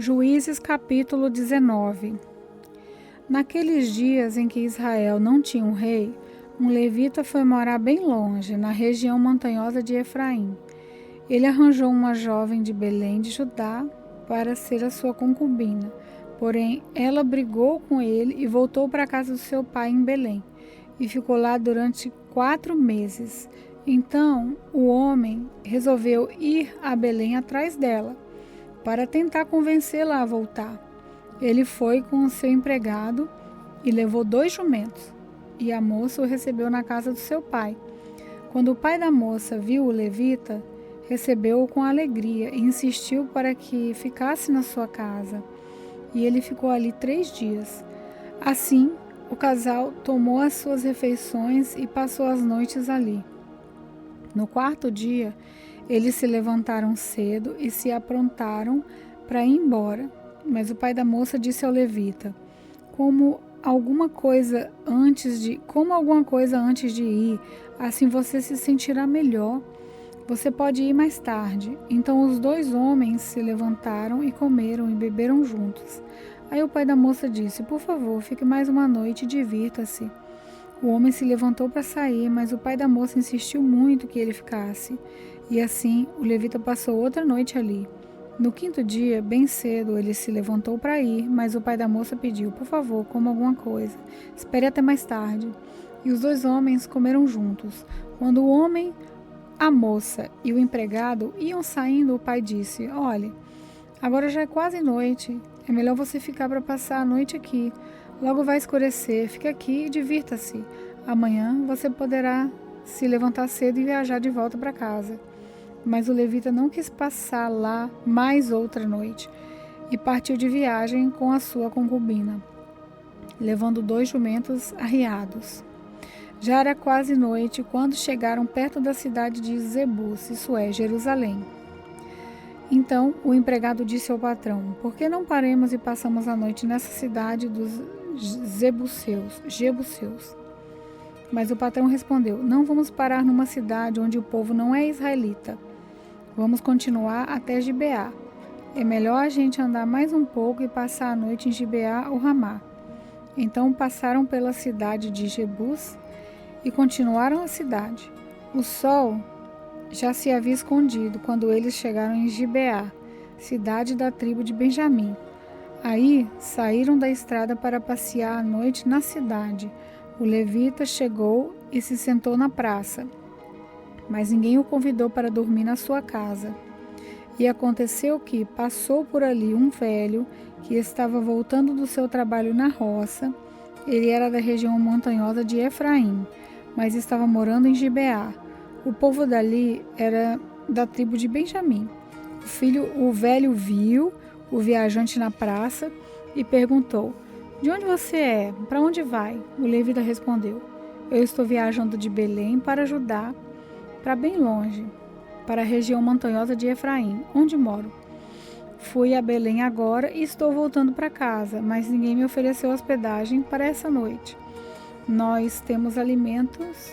Juízes capítulo 19. Naqueles dias em que Israel não tinha um rei, um levita foi morar bem longe, na região montanhosa de Efraim. Ele arranjou uma jovem de Belém de Judá para ser a sua concubina. Porém, ela brigou com ele e voltou para a casa do seu pai em Belém, e ficou lá durante 4 meses. Então, o homem resolveu ir a Belém atrás dela, para tentar convencê-la a voltar. Ele foi com o seu empregado e levou 2 jumentos, e a moça o recebeu na casa do seu pai. Quando o pai da moça viu o levita, recebeu-o com alegria e insistiu para que ficasse na sua casa. E ele ficou ali 3 dias. Assim, o casal tomou as suas refeições e passou as noites ali. No 4º dia, eles se levantaram cedo e se aprontaram para ir embora. Mas o pai da moça disse ao levita: Como alguma coisa antes de ir, assim você se sentirá melhor. Você pode ir mais tarde. Então os 2 homens se levantaram e comeram e beberam juntos. Aí o pai da moça disse: Por favor, fique mais uma noite e divirta-se. O homem se levantou para sair, mas o pai da moça insistiu muito que ele ficasse. E assim, o levita passou outra noite ali. No 5º dia, bem cedo, ele se levantou para ir, mas o pai da moça pediu: Por favor, coma alguma coisa. Espere até mais tarde. E os 2 homens comeram juntos. Quando o homem, a moça e o empregado iam saindo, o pai disse: Olhe, agora já é quase noite. É melhor você ficar para passar a noite aqui. Logo vai escurecer. Fique aqui e divirta-se. Amanhã você poderá se levantar cedo e viajar de volta para casa. Mas o levita não quis passar lá mais outra noite e partiu de viagem com a sua concubina, levando 2 jumentos arriados. Já era quase noite quando chegaram perto da cidade de Zebus, isso é, Jerusalém. Então o empregado disse ao patrão: Por que não paremos e passamos a noite nessa cidade dos Jebuseus? Mas o patrão respondeu: Não vamos parar numa cidade onde o povo não é israelita. Vamos continuar até Gibeá. É melhor a gente andar mais um pouco e passar a noite em Gibeá ou Ramá. Então passaram pela cidade de Jebus e continuaram a cidade. O sol já se havia escondido quando eles chegaram em Gibeá, cidade da tribo de Benjamim. Aí saíram da estrada para passear à noite na cidade. O levita chegou e se sentou na praça, mas ninguém o convidou para dormir na sua casa. E aconteceu que passou por ali um velho que estava voltando do seu trabalho na roça. Ele era da região montanhosa de Efraim, mas estava morando em Gibeá. O povo dali era da tribo de Benjamim. O velho viu o viajante na praça e perguntou: De onde você é? Para onde vai? O levita respondeu: Eu estou viajando de Belém para Judá, para bem longe, para a região montanhosa de Efraim, onde moro. Fui a Belém agora e estou voltando para casa, mas ninguém me ofereceu hospedagem para essa noite. Nós temos alimentos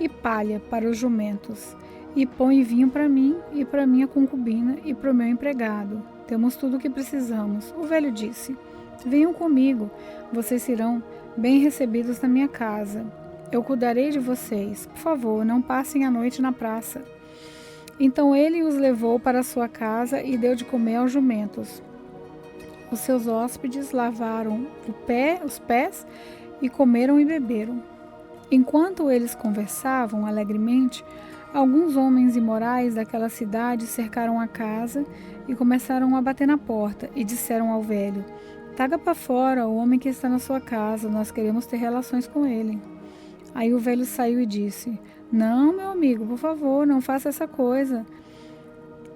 e palha para os jumentos, e pão e vinho para mim e para minha concubina e para o meu empregado. Temos tudo o que precisamos. O velho disse: Venham comigo, vocês serão bem recebidos na minha casa. Eu cuidarei de vocês. Por favor, não passem a noite na praça. Então ele os levou para sua casa e deu de comer aos jumentos. Os seus hóspedes lavaram os pés e comeram e beberam. Enquanto eles conversavam alegremente, alguns homens imorais daquela cidade cercaram a casa e começaram a bater na porta e disseram ao velho: Traga para fora o homem que está na sua casa, nós queremos ter relações com ele. Aí o velho saiu e disse: Não, meu amigo, por favor, não faça essa coisa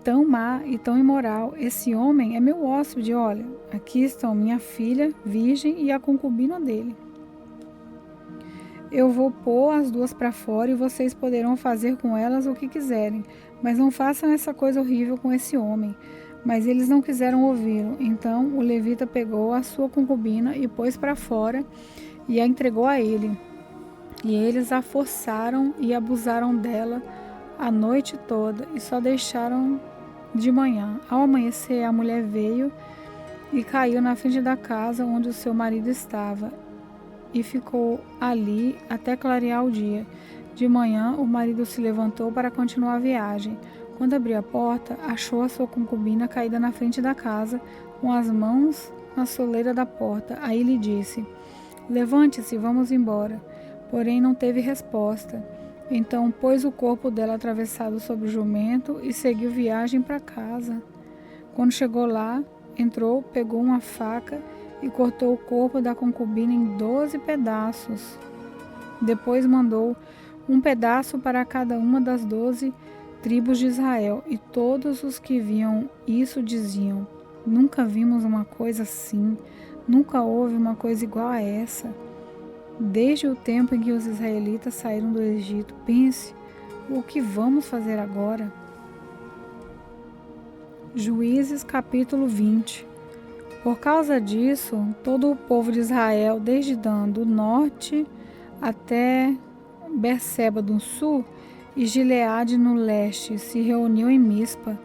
tão má e tão imoral. Esse homem é meu hóspede, olha, aqui estão minha filha virgem e a concubina dele. Eu vou pôr as 2 para fora e vocês poderão fazer com elas o que quiserem, mas não façam essa coisa horrível com esse homem. Mas eles não quiseram ouvi-lo. Então o levita pegou a sua concubina e pôs para fora e a entregou a ele. E eles a forçaram e abusaram dela a noite toda e só deixaram de manhã. Ao amanhecer, a mulher veio e caiu na frente da casa onde o seu marido estava, e ficou ali até clarear o dia. De manhã, o marido se levantou para continuar a viagem. Quando abriu a porta, achou a sua concubina caída na frente da casa, com as mãos na soleira da porta. Aí lhe disse: levante-se, vamos embora. Porém, não teve resposta. Então, pôs o corpo dela atravessado sobre o jumento e seguiu viagem para casa. Quando chegou lá, entrou, pegou uma faca e cortou o corpo da concubina em 12 pedaços. Depois mandou um pedaço para cada uma das 12 tribos de Israel, e todos os que viam isso diziam: nunca vimos uma coisa assim, nunca houve uma coisa igual a essa. Desde o tempo em que os israelitas saíram do Egito, pense, o que vamos fazer agora? Juízes capítulo 20. Por causa disso, todo o povo de Israel, desde Dan do norte até Berseba do sul e Gileade no leste, se reuniu em Mispa.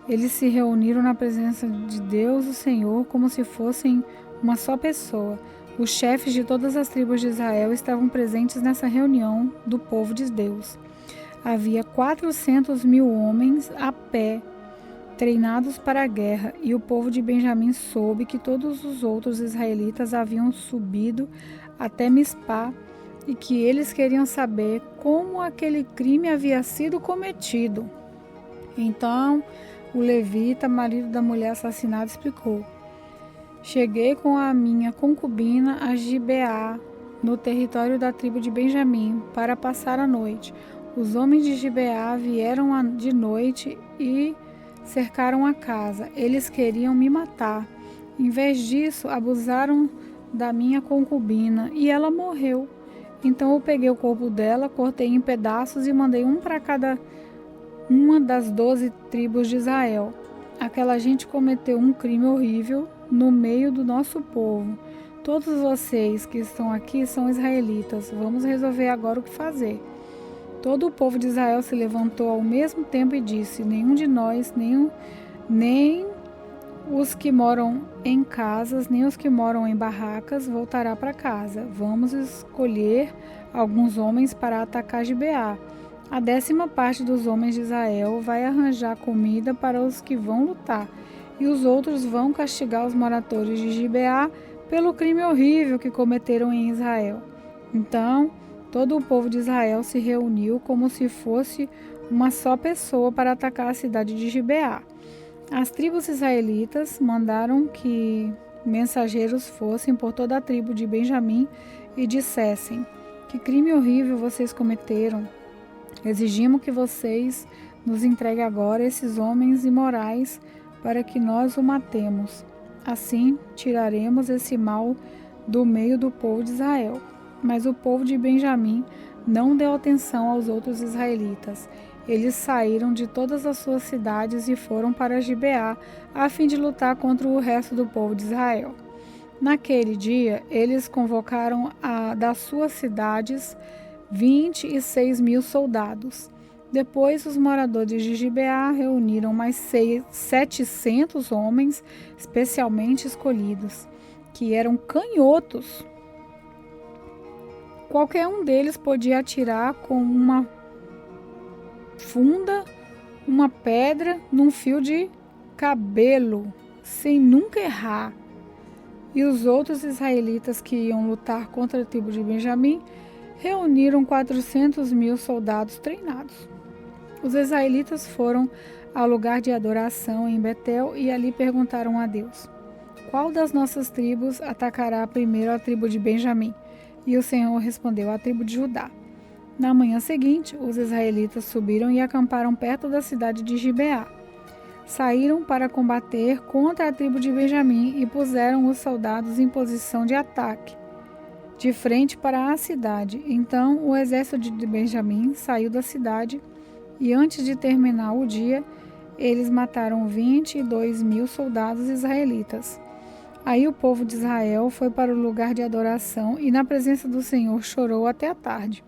Eles se reuniram na presença de Deus, o Senhor, como se fossem uma só pessoa. Os chefes de todas as tribos de Israel estavam presentes nessa reunião do povo de Deus. Havia 400.000 homens a pé, treinados para a guerra, e o povo de Benjamim soube que todos os outros israelitas haviam subido até Mispá e que eles queriam saber como aquele crime havia sido cometido. Então, o levita, marido da mulher assassinada, explicou: cheguei com a minha concubina a Gibeá, no território da tribo de Benjamim, para passar a noite. Os homens de Gibeá vieram de noite e cercaram a casa. Eles queriam me matar. Em vez disso, abusaram da minha concubina e ela morreu. Então eu peguei o corpo dela, cortei em pedaços e mandei um para cada uma das 12 tribos de Israel. Aquela gente cometeu um crime horrível no meio do nosso povo. Todos vocês que estão aqui são israelitas. Vamos resolver agora o que fazer. Todo o povo de Israel se levantou ao mesmo tempo e disse: nenhum de nós, nem os que moram em casas, nem os que moram em barracas voltará para casa. Vamos escolher alguns homens para atacar Gibeá. A 10ª parte dos homens de Israel vai arranjar comida para os que vão lutar, e os outros vão castigar os moradores de Gibeá pelo crime horrível que cometeram em Israel. Então, todo o povo de Israel se reuniu como se fosse uma só pessoa para atacar a cidade de Gibeá. As tribos israelitas mandaram que mensageiros fossem por toda a tribo de Benjamim e dissessem: que crime horrível vocês cometeram! Exigimos que vocês nos entreguem agora esses homens imorais para que nós o matemos. Assim, tiraremos esse mal do meio do povo de Israel. Mas o povo de Benjamim não deu atenção aos outros israelitas. Eles saíram de todas as suas cidades e foram para Gibeá, a fim de lutar contra o resto do povo de Israel. Naquele dia, eles convocaram das suas cidades 26.000 soldados. Depois, os moradores de Gibeá reuniram mais 700 homens especialmente escolhidos, que eram canhotos. Qualquer um deles podia atirar com uma funda, uma pedra, num fio de cabelo, sem nunca errar. E os outros israelitas que iam lutar contra a tribo de Benjamim reuniram 400.000 soldados treinados. Os israelitas foram ao lugar de adoração em Betel e ali perguntaram a Deus: qual das nossas tribos atacará primeiro a tribo de Benjamim? E o Senhor respondeu: a tribo de Judá. Na manhã seguinte, os israelitas subiram e acamparam perto da cidade de Gibeá. Saíram para combater contra a tribo de Benjamim e puseram os soldados em posição de ataque, de frente para a cidade. Então o exército de Benjamim saiu da cidade e, antes de terminar o dia, eles mataram 22.000 soldados israelitas. Aí o povo de Israel foi para o lugar de adoração e, na presença do Senhor, chorou até a tarde.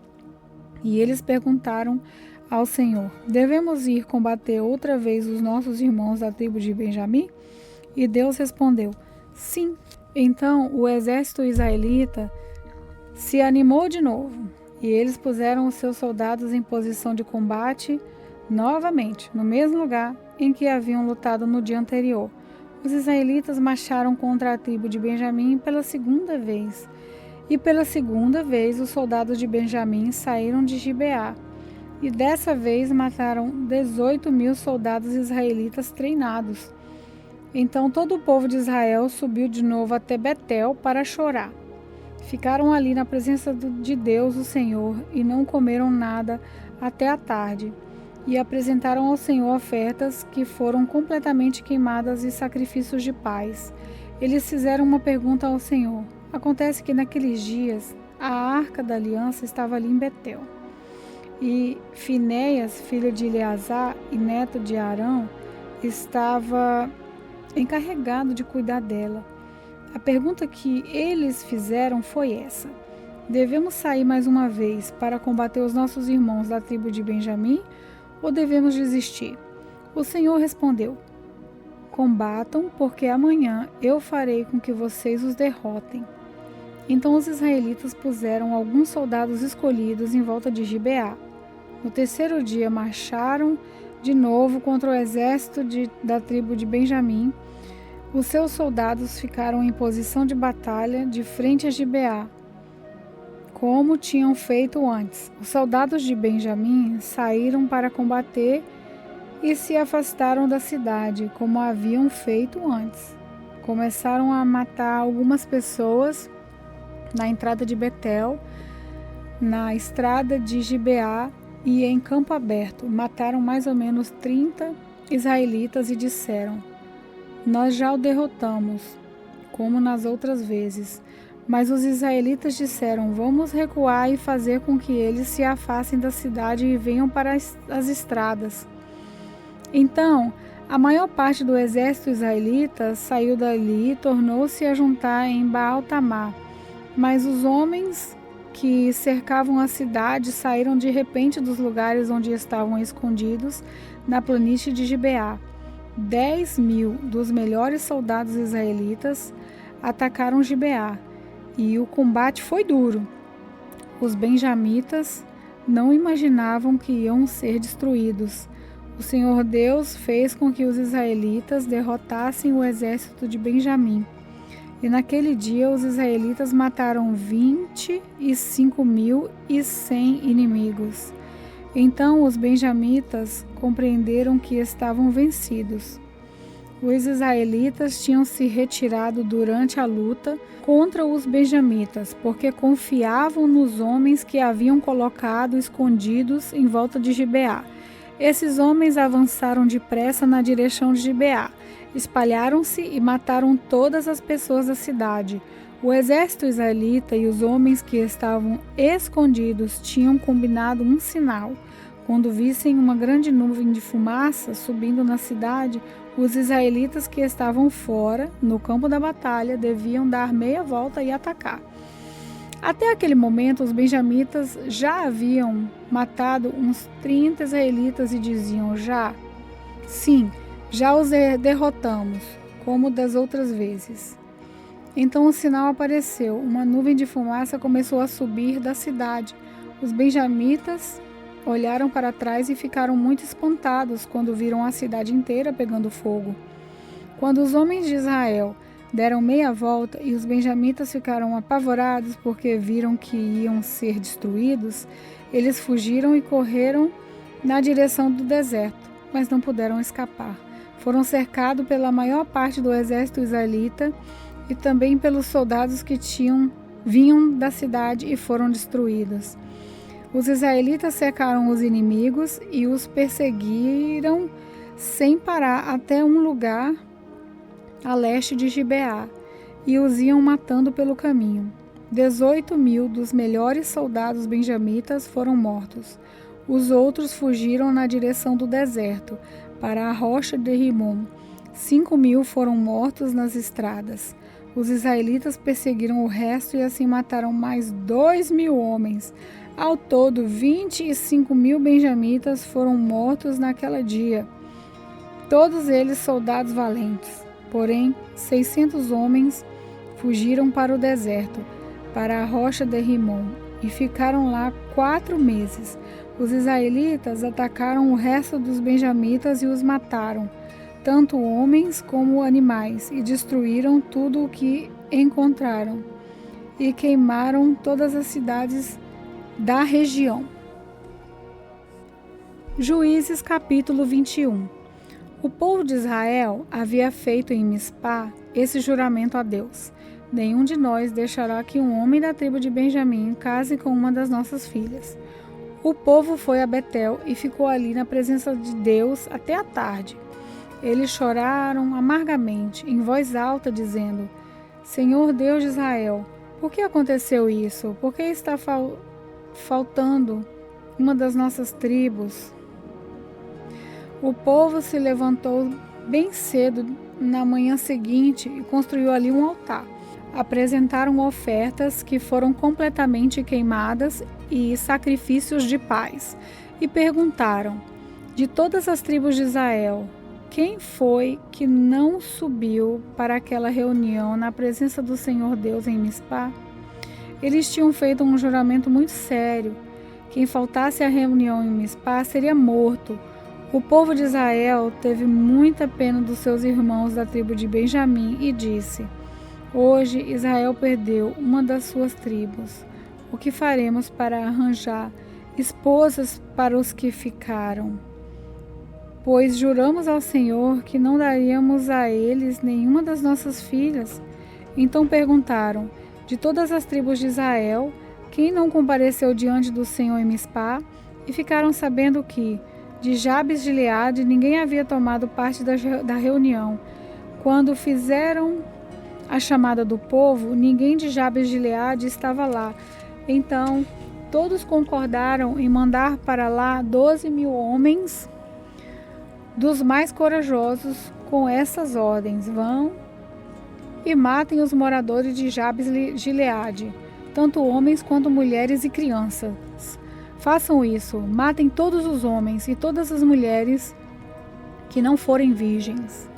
E eles perguntaram ao Senhor: devemos ir combater outra vez os nossos irmãos da tribo de Benjamim? E Deus respondeu: Sim. Então o exército israelita se animou de novo, e eles puseram os seus soldados em posição de combate novamente, no mesmo lugar em que haviam lutado no dia anterior. Os israelitas marcharam contra a tribo de Benjamim pela segunda vez. E pela segunda vez os soldados de Benjamim saíram de Gibeá. E dessa vez mataram 18.000 soldados israelitas treinados. Então todo o povo de Israel subiu de novo até Betel para chorar. Ficaram ali na presença de Deus, o Senhor, e não comeram nada até a tarde. E apresentaram ao Senhor ofertas que foram completamente queimadas e sacrifícios de paz. Eles fizeram uma pergunta ao Senhor. Acontece que naqueles dias a arca da aliança estava ali em Betel. E Finéias, filho de Eleazar e neto de Arão, estava encarregado de cuidar dela. A pergunta que eles fizeram foi essa: devemos sair mais uma vez para combater os nossos irmãos da tribo de Benjamim ou devemos desistir? O Senhor respondeu: combatam, porque amanhã eu farei com que vocês os derrotem. Então os israelitas puseram alguns soldados escolhidos em volta de Gibeá. No terceiro dia marcharam de novo contra o exército da tribo de Benjamim. Os seus soldados ficaram em posição de batalha de frente a Gibeá, como tinham feito antes. Os soldados de Benjamim saíram para combater e se afastaram da cidade, como haviam feito antes. Começaram a matar algumas pessoas na entrada de Betel, na estrada de Gibeá e em campo aberto. Mataram mais ou menos 30 israelitas e disseram: nós já o derrotamos, como nas outras vezes. Mas os israelitas disseram: vamos recuar e fazer com que eles se afastem da cidade e venham para as estradas. Então, a maior parte do exército israelita saiu dali e tornou-se a juntar em Baal-Tamar. Mas os homens que cercavam a cidade saíram de repente dos lugares onde estavam escondidos na planície de Gibeá. 10.000 dos melhores soldados israelitas atacaram Gibeá, e o combate foi duro. Os benjamitas não imaginavam que iam ser destruídos. O Senhor Deus fez com que os israelitas derrotassem o exército de Benjamim. E naquele dia os israelitas mataram 25.100 inimigos. Então os benjamitas compreenderam que estavam vencidos. Os israelitas tinham se retirado durante a luta contra os benjamitas, porque confiavam nos homens que haviam colocado escondidos em volta de Gibeá. Esses homens avançaram depressa na direção de Gibeá, espalharam-se e mataram todas as pessoas da cidade. O exército israelita e os homens que estavam escondidos tinham combinado um sinal. Quando vissem uma grande nuvem de fumaça subindo na cidade, os israelitas que estavam fora, no campo da batalha, deviam dar meia volta e atacar. Até aquele momento, os benjamitas já haviam matado uns 30 israelitas e diziam: já? Sim, já os derrotamos, como das outras vezes. Então o sinal apareceu, uma nuvem de fumaça começou a subir da cidade. Os benjamitas olharam para trás e ficaram muito espantados quando viram a cidade inteira pegando fogo. Quando os homens de Israel deram meia volta e os benjamitas ficaram apavorados porque viram que iam ser destruídos, eles fugiram e correram na direção do deserto, mas não puderam escapar. Foram cercados pela maior parte do exército israelita e também pelos soldados que vinham da cidade e foram destruídos. Os israelitas cercaram os inimigos e os perseguiram sem parar até um lugar a leste de Gibeá, e os iam matando pelo caminho. 18.000 dos melhores soldados benjamitas foram mortos. Os outros fugiram na direção do deserto, para a rocha de Rimom. 5.000 foram mortos nas estradas. Os israelitas perseguiram o resto e assim mataram mais 2.000 homens. Ao todo, 25.000 benjamitas foram mortos naquele dia, todos eles soldados valentes. Porém, 600 homens fugiram para o deserto, para a rocha de Rimom, e ficaram lá 4 meses. Os israelitas atacaram o resto dos benjamitas e os mataram, tanto homens como animais, e destruíram tudo o que encontraram, e queimaram todas as cidades da região. Juízes capítulo 21. O povo de Israel havia feito em Mispá esse juramento a Deus: nenhum de nós deixará que um homem da tribo de Benjamim case com uma das nossas filhas. O povo foi a Betel e ficou ali na presença de Deus até a tarde. Eles choraram amargamente, em voz alta, dizendo: Senhor Deus de Israel, por que aconteceu isso? Por que está faltando uma das nossas tribos? O povo se levantou bem cedo na manhã seguinte e construiu ali um altar. Apresentaram ofertas que foram completamente queimadas e sacrifícios de paz. E perguntaram: de todas as tribos de Israel, quem foi que não subiu para aquela reunião na presença do Senhor Deus em Mispá? Eles tinham feito um juramento muito sério. Quem faltasse à reunião em Mispá seria morto. O povo de Israel teve muita pena dos seus irmãos da tribo de Benjamim e disse: hoje Israel perdeu uma das suas tribos. O que faremos para arranjar esposas para os que ficaram? Pois juramos ao Senhor que não daríamos a eles nenhuma das nossas filhas. Então perguntaram: de todas as tribos de Israel, quem não compareceu diante do Senhor em Mispá? E ficaram sabendo que, de Jabes de Gileade, ninguém havia tomado parte da reunião. Quando fizeram a chamada do povo, ninguém de Jabes de Gileade estava lá. Então, todos concordaram em mandar para lá 12.000 homens dos mais corajosos com essas ordens: vão e matem os moradores de Jabes de Gileade, tanto homens quanto mulheres e crianças. Façam isso, matem todos os homens e todas as mulheres que não forem virgens.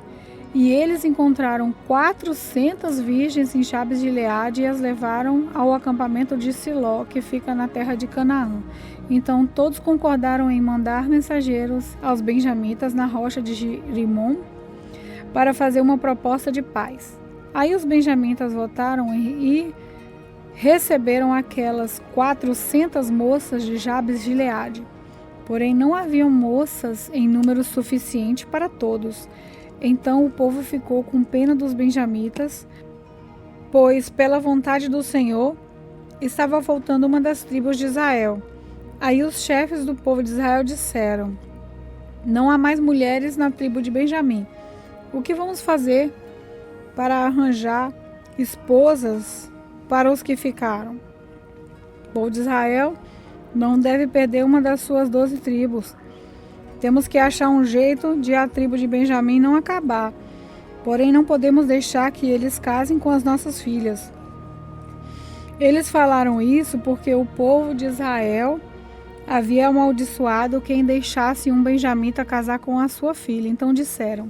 E eles encontraram 400 virgens em Jabes de Gileade e as levaram ao acampamento de Siló, que fica na terra de Canaã. Então todos concordaram em mandar mensageiros aos benjamitas na rocha de Rimom para fazer uma proposta de paz. Aí os benjamitas votaram e receberam aquelas 400 moças de Jabes de Gileade. Porém não haviam moças em número suficiente para todos. Então o povo ficou com pena dos benjamitas, pois pela vontade do Senhor estava faltando uma das tribos de Israel. Aí os chefes do povo de Israel disseram: não há mais mulheres na tribo de Benjamim. O que vamos fazer para arranjar esposas para os que ficaram? O povo de Israel não deve perder uma das suas 12 tribos. Temos que achar um jeito de a tribo de Benjamim não acabar. Porém, não podemos deixar que eles casem com as nossas filhas. Eles falaram isso porque o povo de Israel havia amaldiçoado quem deixasse um benjamita casar com a sua filha. Então disseram: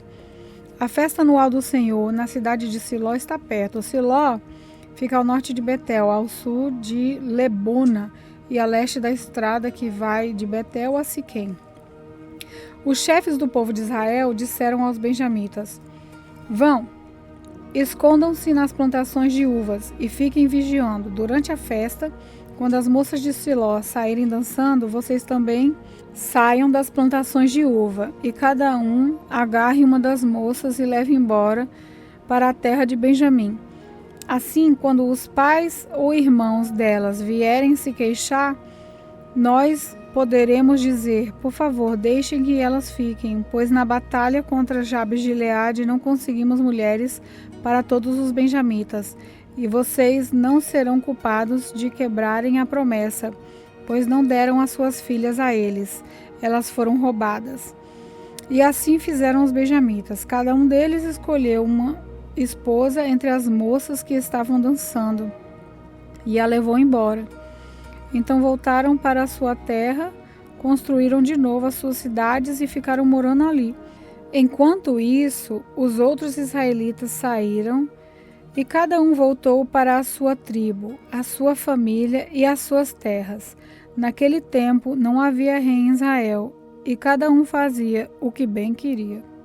a festa anual do Senhor na cidade de Siló está perto. Siló fica ao norte de Betel, ao sul de Lebona e a leste da estrada que vai de Betel a Siquém. Os chefes do povo de Israel disseram aos benjamitas: vão, escondam-se nas plantações de uvas e fiquem vigiando. Durante a festa, quando as moças de Siló saírem dançando, vocês também saiam das plantações de uva, e cada um agarre uma das moças e leve embora para a terra de Benjamim. Assim, quando os pais ou irmãos delas vierem se queixar, nós poderemos dizer: por favor, deixem que elas fiquem, pois na batalha contra Jabes de Gileade não conseguimos mulheres para todos os benjamitas, e vocês não serão culpados de quebrarem a promessa, pois não deram as suas filhas a eles, elas foram roubadas. E assim fizeram os benjamitas. Cada um deles escolheu uma esposa entre as moças que estavam dançando e a levou embora. Então voltaram para a sua terra, construíram de novo as suas cidades e ficaram morando ali. Enquanto isso, os outros israelitas saíram e cada um voltou para a sua tribo, a sua família e as suas terras. Naquele tempo não havia rei em Israel e cada um fazia o que bem queria.